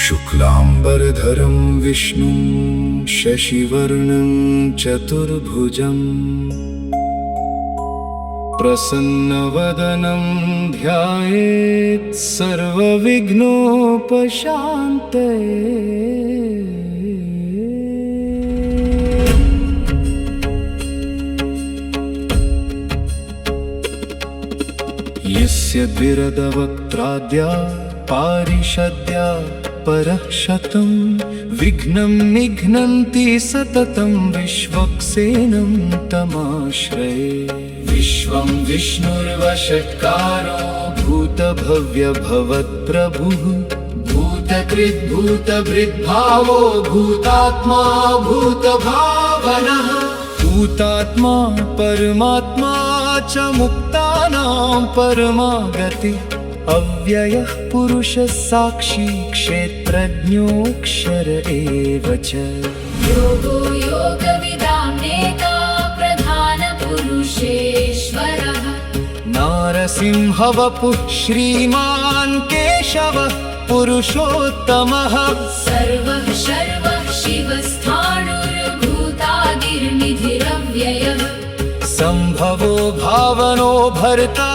शुक्लांबरधरं विष्णुं शशिवर्णं चतुर्भुजं प्रसन्नवदनं ध्यायेत् सर्वविघ्नोपशान्तये। यस्य द्विरदवक्त्राद्या पारिषद्या परः शतं विघ्नं निघ्नन्ति सततं विश्वक्सेनं तमाश्रये। विश्वं विष्णुर्वषट्कारो भूतभव्यभवत्प्रभुः भूतकृद्भूतभृद्भावो भूतात्मा भूतभावनः। भूतात्मा परमात्मा च मुक्तानां परमा अव्ययः पुरुषः साक्षी क्षेत्रज्ञोऽक्षर एव च। योगो योगविदां नेता प्रधानपुरुषेश्वरः नारसिंहवपुः श्रीमान् केशवः पुरुषोत्तमः। सर्वः शर्वः शिवस्थाणुर्भूतादिर्निधिरव्ययः सम्भवो भावनो भर्ता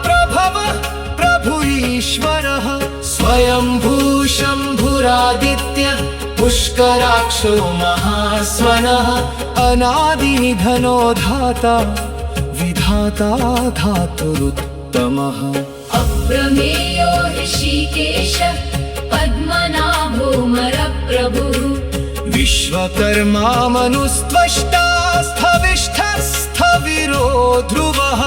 प्रभवः प्रभु ईश्वरः। स्वयंभू शम्भुरादित्यः पुष्कराक्षो महास्वनः। अनादिनिधनो धाता विधाता धातुरुत्तमः। अप्रमेयो ऋषिकेशः पद्मनाभोऽमरप्रभुः विश्वकर्मा मनुस्त्वष्टा स्थविष्ठस्थविरो ध्रुवः।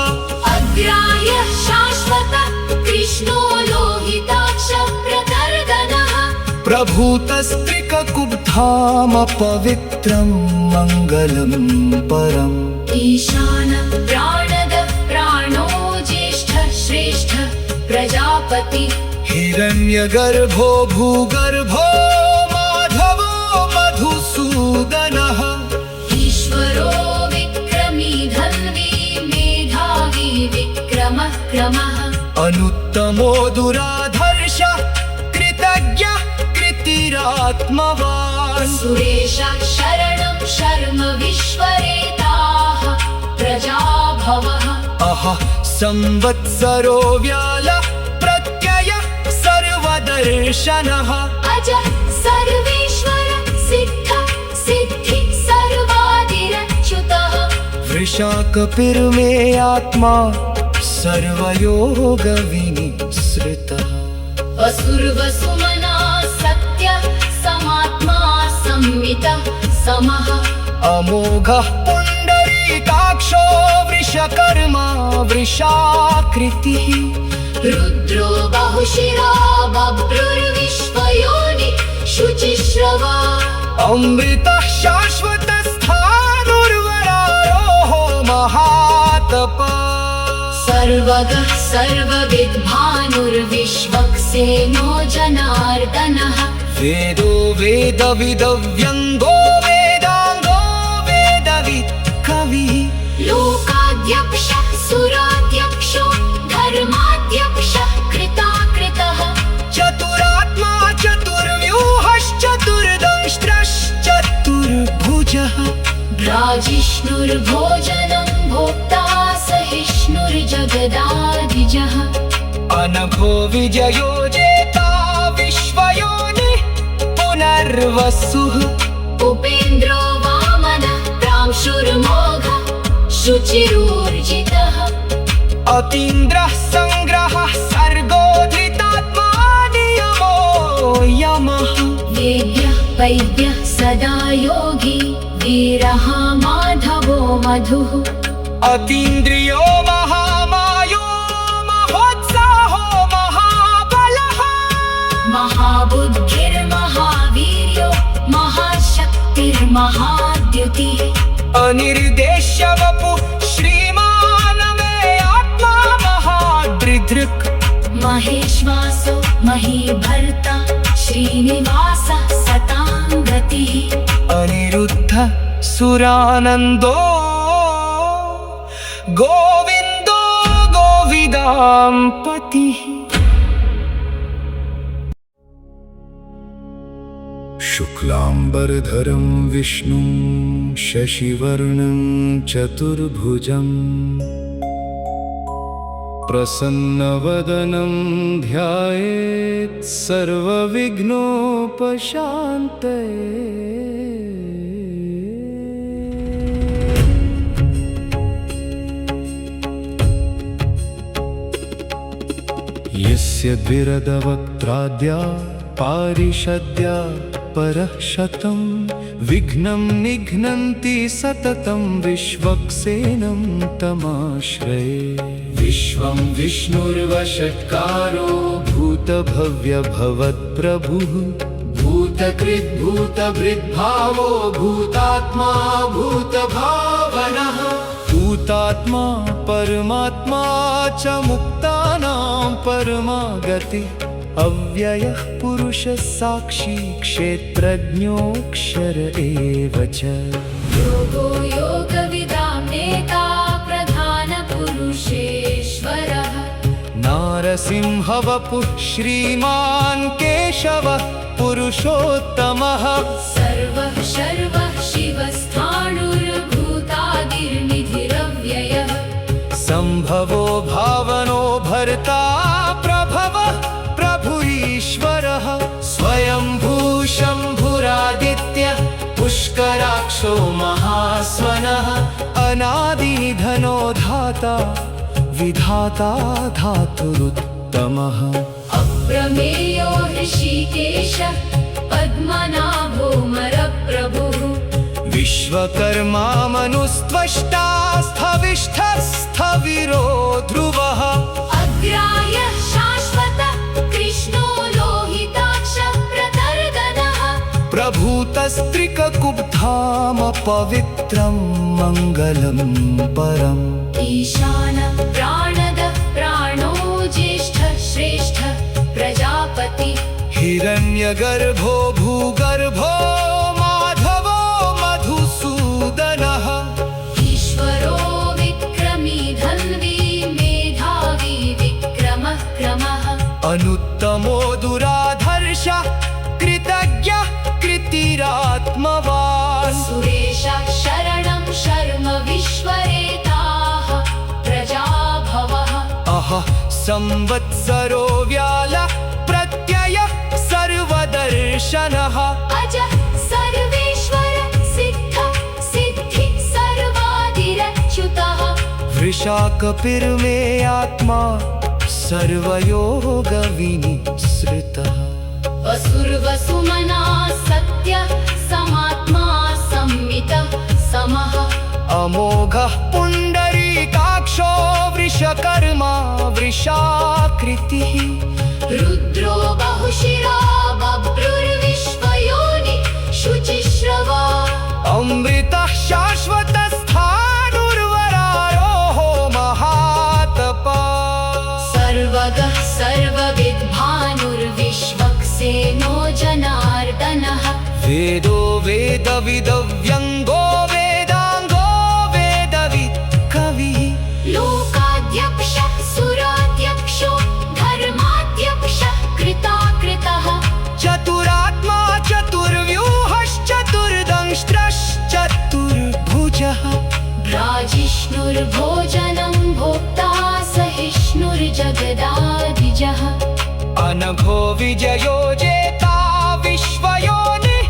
अग्राह्यः शाश्वतः कृष्णो लोहिताक्षः प्रतर्दनः। प्रभूतस्त्रिककुब्धामपवित्रं मङ्गलं परम्। ईशानः प्राणदः प्राणो ज्येष्ठः श्रेष्ठः प्रजापतिः। हिरण्यगर्भो भूगर्भो माधवो मधुसूदनः। ईश्वरो विक्रमी धन्वी मेधावी विक्रमः क्रमः। अनुत्तमो दुराधर्षः कृतज्ञः कृतिरात्मवान्। सुरेशः शरणं शर्म विश्वरेताः प्रजाभवः। अहः संवत्सरो व्यालः प्रत्ययः सर्वदर्शनः। अजः सर्वेश्वर सिद्ध सिद्धि सर्वादिरच्युतः। वृषाकपिर्मे आत्मा सर्वयोगविनिसृतः। वसुर्वसुमना सत्यः समात्मा संवितः समः। अमोघः पुण्डरीकाक्षो वृषकर्मा वृषाकृतिः। रुद्रो बहुशिरा बभ्रुर्विश्वयोनि शुचिश्रवा। अमृतः शाश्वतस्थाणुर्वरारोः महातपः। सर्वगः सर्वविद्भानुर्विश्वक्सेनो जनार्दनः। वेदो वेदविदव्यङ्गो वेदाङ्गो वेदवित् कविः। लोकाध्यक्षः सुराध्यक्षो धर्माध्यक्षः कृताकृतः। चतुरात्मा चतुर्व्यूहश्चतुर्दंष्ट्रश्चतुर्भुजः। राजिष्णुर्भोजनं भोक्ता सहिष्णुर्जगदादिजः। अनघो विजयो जेता विश्वयोनिः पुनर्वसुः। उपेन्द्रो वामनः प्रांशुर्मोघः शुचिरूर्जितः। अतीन्द्रः सङ्ग्रहः सर्गो धृतात्मा नियमो यमः। वेद्यः वैद्यः सदा योगी वीरः माधवो मधुः। अतीन्द्रियो महामायो महोत्साहो महाबलः। महाबुद्धिर्महावीर्यो महाशक्तिर्महाद्युतिः। अनिर्देश्य वपुः श्रीमान् मे आत्मा महादृदृक्। महेश्वासो महीभर्ता श्रीनिवासः सतां गतिः। अनिरुद्धः सुरानन्दो गोविन्दो गोविदां पतिः। शुक्लाम्बरधरं विष्णुं शशिवर्णं चतुर्भुजम् प्रसन्नवदनं ध्यायेत् सर्वविघ्नोपशान्तये। यस्य द्विरदवक्त्राद्या पारिषद्या परः शतं विघ्नं निघ्नन्ति सततं विश्वक्सेनं तमाश्रये। विश्वं विष्णुर्वषट्कारो भूतभव्यभवत्प्रभुः भूतकृद्भूतभृद्भावो भूतात्मा भूतभावनः। भूतात्मा परमात्मा च मुक्तानां परमा गतिः अव्ययः पुरुषः साक्षी क्षेत्रज्ञोऽक्षर एव च। योगो योगविदां नेता प्रधानपुरुषेश्वरः नारसिंहवपुः श्रीमान् केशवः पुरुषोत्तमः। सर्वः शर्वः शिवस्थाणुर्भूतादिर्निधिरव्ययः सम्भवो भावनो भर्ता प्रभवः प्रभु ईश्वरः। स्वयंभू शम्भुरादित्यः पुष्कराक्षो महास्वनः। अनादिनिधनो धाता विधाता धातुरुत्तमः। अप्रमेयो ऋषिकेशः पद्मनाभोऽमरप्रभुः विश्वकर्मा मनुस्त्वष्टा स्थविष्ठस्थविरो ध्रुवः। अग्राह्यः शाश्वतः कृष्णो लोहिताक्षः प्रतर्दनः प्रभूतस्त्रिककुब्धामपवित्रं मङ्गलं परम्। ईशानः प्राणदः प्राणो ज्येष्ठः श्रेष्ठः प्रजापति हिरण्यगर्भो भूगर्भो माधवो मधुसूदनः। ईश्वरो विक्रमी धन्वी मेधावी विक्रमः क्रमः अनुत्तमो दुराधर्षः कृतज्ञः कृतिरात्मवान्। सुरेशः शरणं शर्म विश्वरेताः प्रजाभवः अहः संवत्सरो व्यालः प्रत्ययः सर्वदर्शनः। अजः सर्वेश्वर सिद्धः सिद्धिः सर्वादिरच्युतः वृषाकपिर्मे आत्मा सर्वयोगविनिसृतः। वसुर्वसुमना सत्यः समात्मा संमितः समः अमोघः पुण्डरीकाक्षो वृषकर्मा वृषाकृतिः। रुद्रो बहुशिरा बभ्रुर्विश्वयोनि शुचिश्रवा अमृतः शाश्वतस्थाणुर्वरारोः महातपः। सर्वगः सर्वविद्भानुर्विश्वक्सेनो जनार्दनः वेदो वेदविदव्यङ्गो वेदाङ्गो वेदवित् कविः। लोकाध्यक्षः सुराध्यक्षो धर्माध्यक्षः कृताकृतः चतुरात्मा चतुर्व्यूहश्चतुर्दंष्ट्रश्चतुर्भुजः। राजिष्णुर्भोजनं भोक्ता सहिष्णुर्जगदाधिजः अनघो विजयो जेता विश्वयोनिः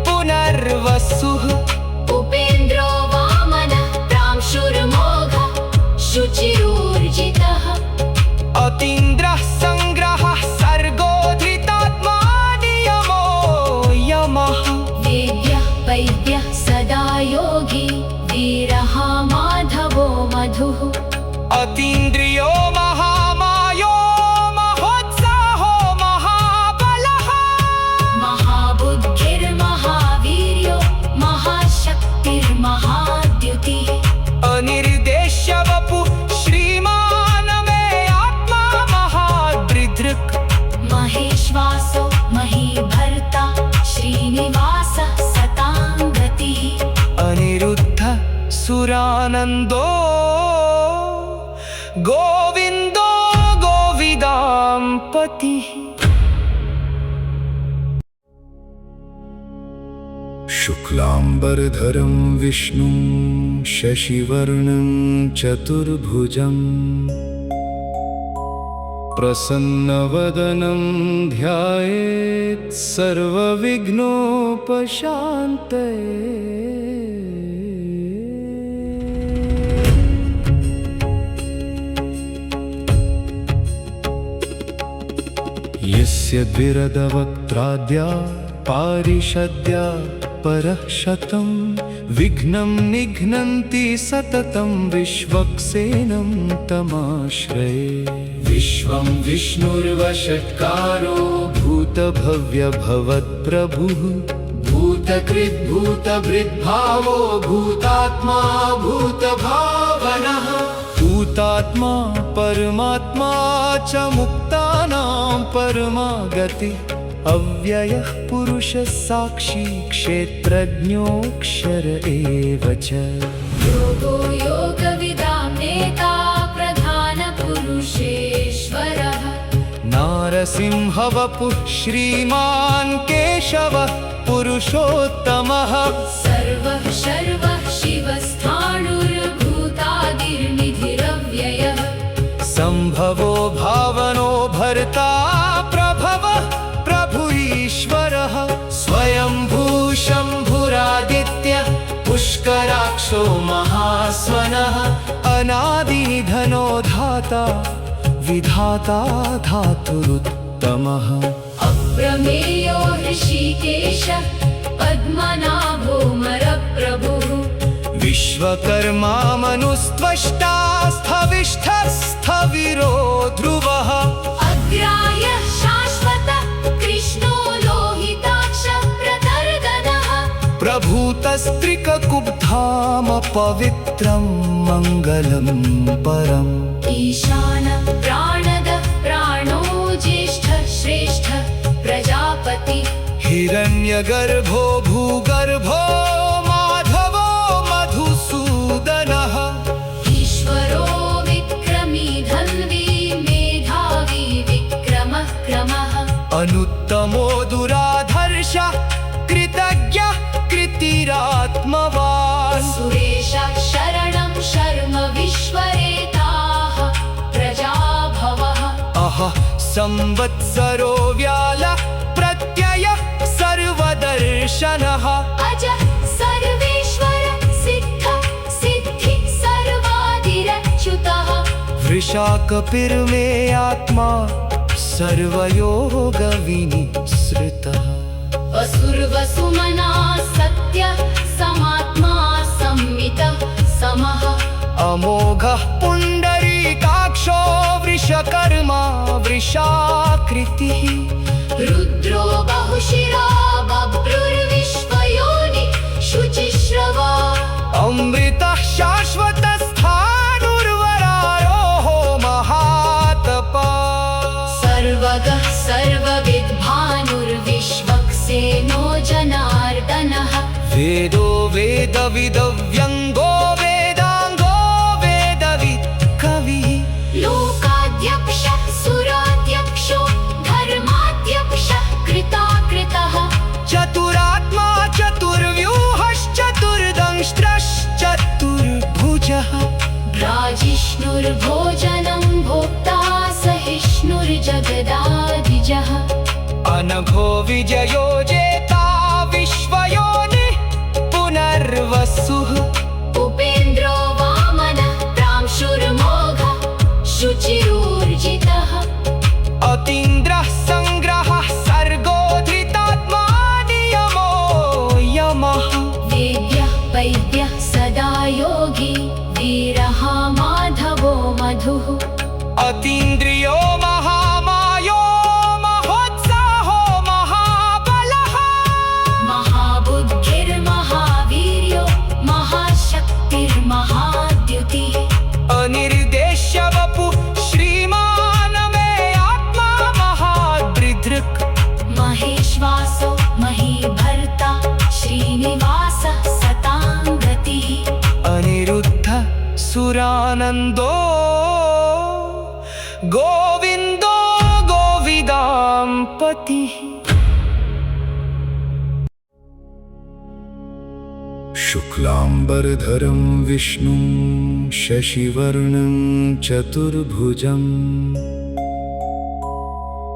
पुनर्वसुः। उपेन्द्रो वामनः प्रांशुर्मोघः शुचिरूर्जितः अतीन्द्रः सङ्ग्रहः सर्गो धृतात्मा नियमो यमः। वेद्यः वैद्यः सदा योगी वीरः माधवो मधुः अतीन्द्रियो महामायो महोत्साहो महाबलः। महाबुद्धिर्महावीर्यो महाशक्तिर्महाद्युतिः अनिर्देश्य वपु श्रीमान् मे आत्मा महादृदृक्। महेश्वासो महीभर्ता श्रीनिवासः सतां गतिः अनिरुद्ध सुरानन्दो गोविन्दो गोविदां पतिः। शुक्लाम्बरधरं विष्णुं शशिवर्णं चतुर्भुजम् प्रसन्नवदनं ध्यायेत् सर्वविघ्नोपशान्तये। यस्य द्विरदवक्त्राद्या पारिषद्या परः शतं विघ्नं निघ्नन्ति सततं विश्वक्सेनं तमाश्रये। विश्वं विष्णुर्वषट्कारो भूतभव्यभवत्प्रभुः भूतकृद्भूतभृद्भावो भूतात्मा भूतभावनः। भूतात्मा परमात्मा च मुक्तानां परमा गति अव्ययः पुरुषः साक्षी क्षेत्रज्ञोऽक्षर एव च। योगो योगविदां नेता प्रधानपुरुषेश्वरः नारसिंहवपुः श्रीमान् केशवः पुरुषोत्तमः। सर्वः शर्वः शिवस्थाणुर्भूतादिर्निधिरव्ययः सम्भवो भावनो भर्ता प्रभवः प्रभु ईश्वरः। स्वयंभू शम्भुरादित्यः पुष्कराक्षो महास्वनः अनादिनिधनो धाता विधाता धातुरुत्तमः। अप्रमेयो ऋषिकेशः पद्मनाभोऽमरप्रभुः विश्वकर्मा मनुस्त्वष्टा स्थविष्ठस्थविरो ध्रुवः। अग्रायः शाश्वतः कृष्णो लोहिताक्षः प्रतर्दनः प्रभूतस्त्रिककुब्धाम पवित्रं मङ्गलं परम्। ईशानः प्राणदः प्राणो ज्येष्ठः श्रेष्ठः प्रजापति हिरण्यगर्भो भूगर्भो माधवो मधुसूदनः। ईश्वरो विक्रमी धन्वी मेधावी विक्रमः क्रमः अनुत्तमो दुराधर्षः कृतज्ञः कृतिरात्मवान्। सुरेशः शरणं शर्म विश्वरेताः प्रजाभवः अहः संवत्सरो व्यालः प्रत्ययः सर्वदर्शनः। अजः सर्वेश्वर सिद्धः सिद्धि सर्वादिरच्युतः वृषाकपिर्मे आत्मा सर्वयोगविनिसृतः। असुर्वसुमना सत्यः समात्मा संमितः समः अमोघः पुण्डरीकाक्षो वृषकर्मा वृषाकृतिः। रुद्रो बहुशिरा बभ्रुर्विश्वयोनि शुचिश्रवा अमृतः शाश्वतस्थाणुर्वरारोः महातपः। सर्वगः सर्वविद्भानुर्विश्वक्सेनो जनार्दनः वेदो वेदविदव्यङ्गो वेदाङ्गो वेदवित् कविः। लोकाध्यक्षः सुराध्यक्षो धर्माध्यक्षः कृताकृतः चतुरात्मा चतुर्व्यूहश्चतुर्दंष्ट्रश्चतुर्भुजः। राजिष्णुर्भोजनं भोक्ता सहिष्णुर्जगदाधिजः अनघो विजयो जेता विश्वयोनिः पुनर्वसुः। उपेन्द्रो वामनः प्रांशुर्मोघः शुचिरूर्जितः अतीन्द्रः सङ्ग्रहः सर्गो धृतात्मा नियमो यमः। वेद्यः वैद्यः सदा योगी वीरः माधवो मधुः अतीन्द्रियो महामायो महोत्साहो महाबलः। महाबुद्धिर्महावीर्यो महाशक्तिर्महाद्युतिः अनिर्देश्य वपुः श्रीमान् मे आत्मा महादृदृक्। महेश्वासो महीभर्ता श्रीनिवासः सतां गतिः अनिरुद्धः सुरानन्दो गोविन्दो गोविदां पतिः। शुक्लाम्बरधरं विष्णुं शशिवर्णं चतुर्भुजं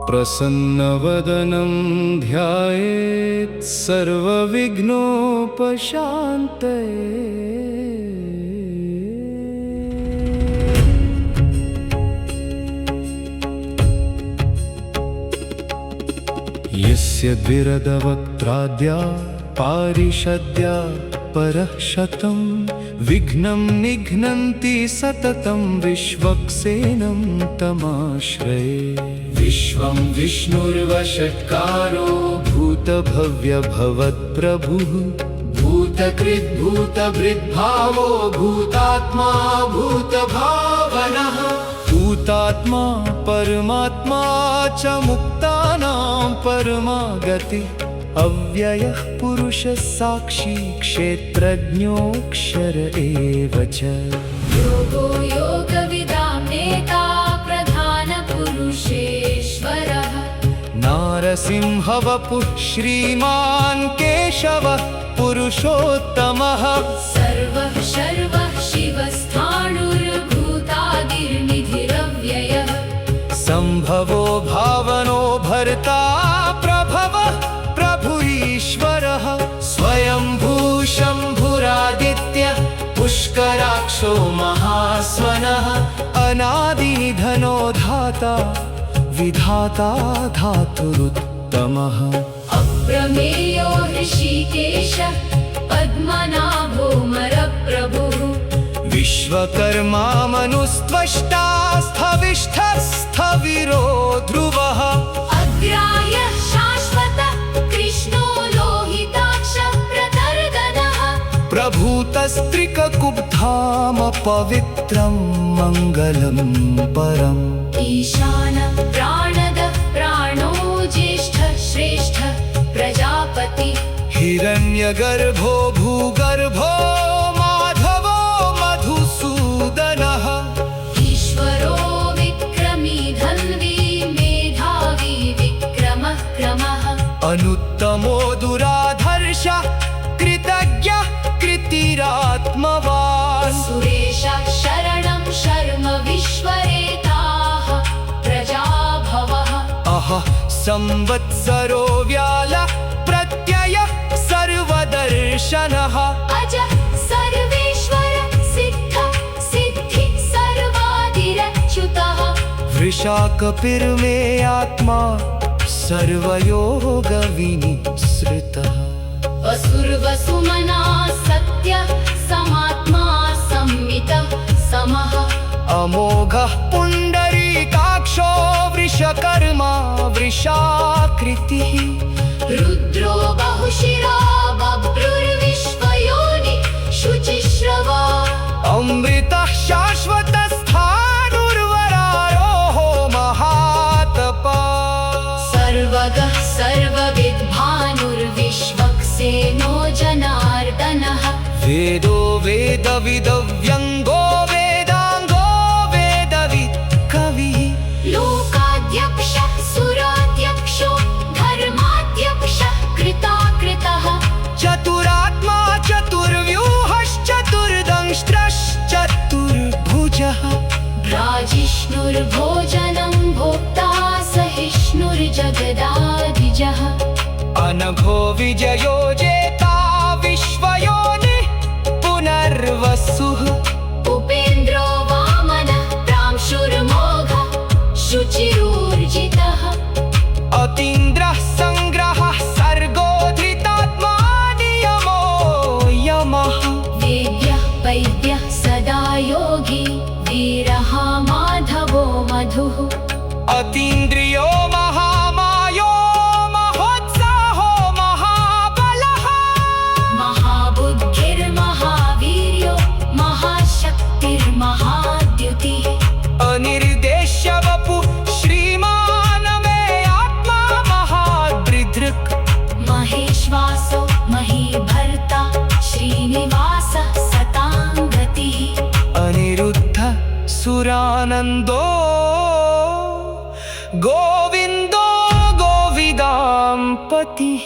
प्रसन्नवदनं ध्यायेत् सर्वविघ्नोपशान्तये। यस्य द्विरदवक्त्राद्या पारिषद्या परः शतं विघ्नं निघ्नन्ति सततं विश्वक्सेनं तमाश्रये। विश्वं विष्णुर्वषट्कारो भूतभव्यभवत्प्रभुः भूतकृद्भूतभृद्भावो भूतात्मा भूतभावनः। भूतात्मा परमात्मा च मुक्तानां परमा गतिः अव्ययः पुरुषः साक्षी क्षेत्रज्ञोऽक्षर एव च। योगो योगविदां नेता प्रधानपुरुषेश्वरः नारसिंहवपुः श्रीमान् केशवः पुरुषोत्तमः। सर्वः शर्वः शिवस्थाणुर्भूतादिर्निधिरव्ययः सम्भवो भावनो भर्ता प्रभवः प्रभु ईश्वरः। स्वयंभू शम्भुरादित्यः पुष्कराक्षो महास्वनः। अनादिनिधनो धाता विधाता धातुरुत्तमः। अप्रमेयो ऋषिकेशः पद्मनाभोऽमरप्रभुः विश्वकर्मा मनुस्त्वष्टा स्थविष्ठः स्थविरो ध्रुवः। अग्राह्यः शाश्वतः कृष्णो लोहिताक्षः प्रतर्दनः प्रभूतस्त्रिककुब्धाम पवित्रं मङ्गलं परम्। ईशानः प्राणदः प्राणो ज्येष्ठः श्रेष्ठः प्रजापति हिरण्यगर्भो भूगर्भो माधवो मधुसूदनः। ईश्वरो विक्रमी धन्वी मेधावी विक्रमः क्रमः अनुत्तमो दुराधर्षः कृतज्ञः कृतिरात्मवान्। सुरेशः शरणं शर्म विश्वरेताः प्रजाभवः अहः संवत्सरो व्यालः प्रत्ययः सर्वदर्शनः। अज सर्वेश्वर सिद्ध सिद्धि सर्वादिरच्युतः वृषाकपिर्मे आत्मा सर्वयोगविनिसृतः। वसुर्वसुमना सत्यः समात्मा संवितः समः अमोघः पुण्डरीकाक्षो वृषकर्मा वृषाकृतिः। रुद्रो बहुशिरा बभ्रुर्विश्वयोनि शुचिश्रवा अमृतः शाश्वतस्थाणुर्वरारोः महातपः। सर्वगः सर्वविद्भानुर्विश्वक्सेनो जनार्दनः वेदो वेदविदव्यङ्गो वेदाङ्गो वेदवित् कविः। लोकाध्यक्षः सुराध्यक्षो धर्माध्यक्षः कृताकृतः चतुरात्मा चतुर्व्यूहश्चतुर्दंष्ट्रश्चतुर्भुजः। राजिष्णुर्भोजनं भोक्ता सहिष्णुर्जगदाधिजः अनघो विजयो जेता विश्वयोनिः पुनर्वसुः। उपेन्द्रो वामनः प्रांशुर्मोघः शुचिरूर्जितः अतीन्द्रः सङ्ग्रहः सर्गो धृतात्मा नियमो यमः। वेद्यः वैद्यः सदा योगी वीरः माधवो मधुः अतीन्द्रियो महामायो महोत्साहो महाबलः। महाबुद्धिर्महावीर्यो महाशक्तिर्महाद्युतिः अनिर्देश्य वपु श्रीमान् मे आत्मा महादृदृक्। महेश्वासो महीभर्ता श्रीनिवासः सतां गतिः अनिरुद्ध सुरानन्दो गोविन्दो गोविदां पतिः।